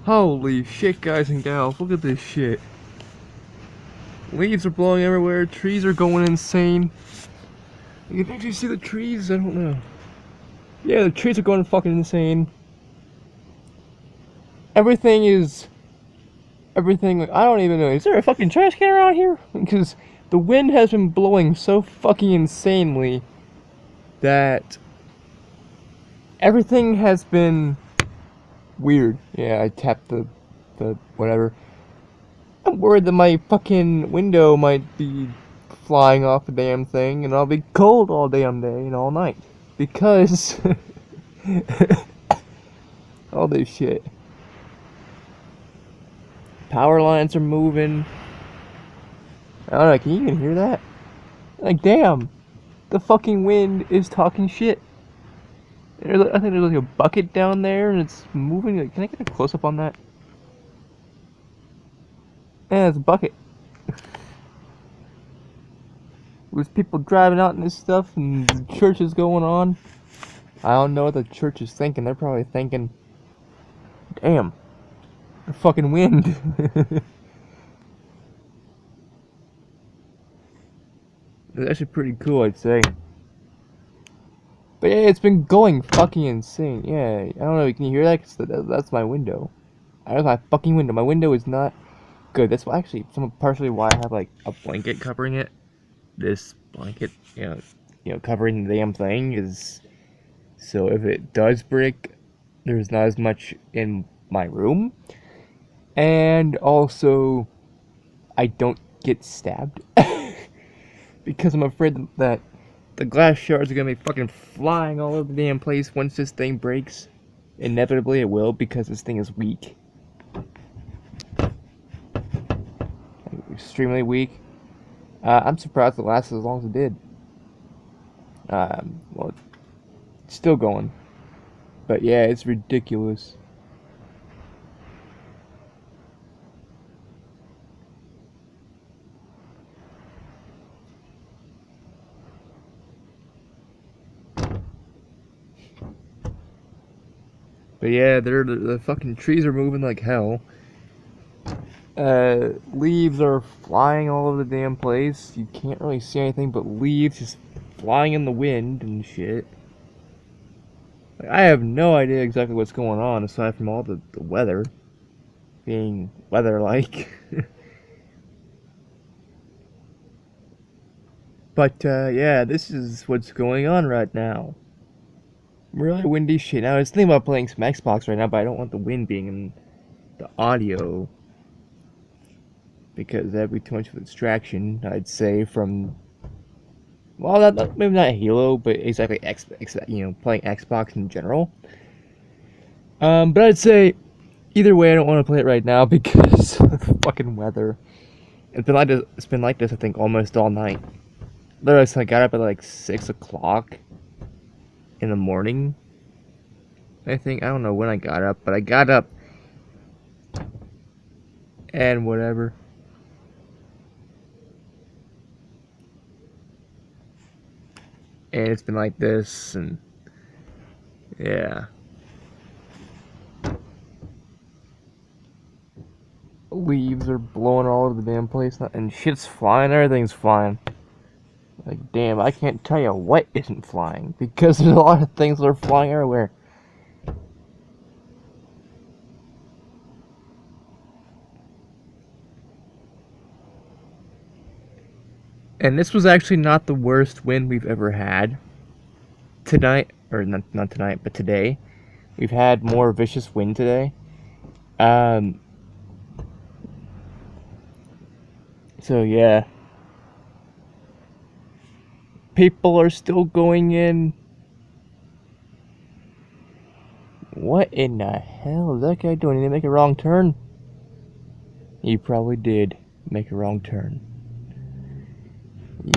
Holy shit, guys and gals, look at this shit. Leaves are blowing everywhere, trees are going insane. You can actually see the trees? I don't know. Yeah, the trees are going fucking insane. Everything is... Everything, I don't even know. Is there a fucking trash can around here? Because the wind has been blowing so fucking insanely that everything has been weird. Yeah, I tapped the whatever. I'm worried that my fucking window might be flying off the damn thing and I'll be cold all damn day and all night. Because all this shit. Power lines are moving. I don't know, can you even hear that? Like, damn. The fucking wind is talking shit. I think there's like a bucket down there and it's moving. Like, can I get a close up on that? Yeah, it's a bucket. There's people driving out and this stuff and the church is going on. I don't know what the church is thinking. They're probably thinking, damn, the fucking wind. It's actually pretty cool, I'd say. But yeah, it's been going fucking insane. Yeah, I don't know. Can you hear that? 'Cause that's my window. That's my fucking window. My window is not good. That's why, actually, partially why I have like a blanket covering it. This blanket, covering the damn thing is so if it does break, there's not as much in my room, and also I don't get stabbed because I'm afraid that the glass shards are gonna be fucking flying all over the damn place once this thing breaks. Inevitably, it will because this thing is weak, extremely weak. I'm surprised it lasted as long as it did. Well, it's still going, but yeah, it's ridiculous. But yeah, the fucking trees are moving like hell. Leaves are flying all over the damn place. You can't really see anything but leaves just flying in the wind and shit. Like, I have no idea exactly what's going on aside from all the weather being weather-like. But yeah, this is what's going on right now. Really windy shit. Now I was thinking about playing some Xbox right now, but I don't want the wind being in the audio because that'd be too much of a distraction. I'd say from maybe not Halo, but exactly playing Xbox in general. But I'd say either way, I don't want to play it right now because of the fucking weather. It's been like this. It's been like this, I think, almost all night. Literally, so I got up at like 6 o'clock in the morning. I think I don't know when I got up, but I got up and whatever. And it's been like this, and yeah. Leaves are blowing all over the damn place, and shit's flying, everything's flying. Like, damn, I can't tell you what isn't flying, because there's a lot of things that are flying everywhere. And this was actually not the worst wind we've ever had. Tonight, or not tonight, but today, we've had more vicious wind today. Um, so yeah. People are still going in. What in the hell is that guy doing? Did he make a wrong turn? He probably did make a wrong turn.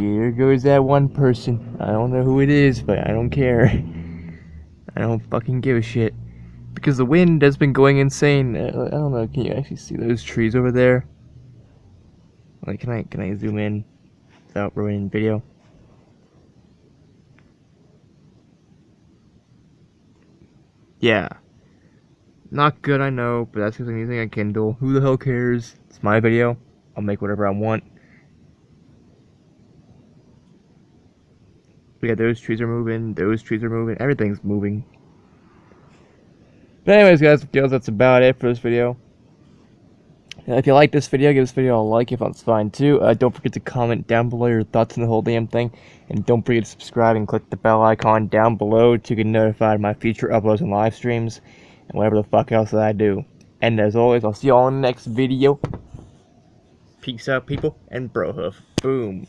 Here goes that one person. I don't know who it is, but I don't care. I don't fucking give a shit. Because the wind has been going insane. I don't know, can you actually see those trees over there? Like, can I zoom in without ruining video? Yeah. Not good, I know, but that's because I'm using a Kindle. Who the hell cares? It's my video. I'll make whatever I want. But yeah, those trees are moving, everything's moving. But anyways, guys, that's about it for this video. If you like this video, give this video a like if that's fine too. Don't forget to comment down below your thoughts on the whole damn thing. And don't forget to subscribe and click the bell icon down below to get notified of my future uploads and live streams. And whatever the fuck else that I do. And as always, I'll see you all in the next video. Peace out, people, and bro hoof. Boom.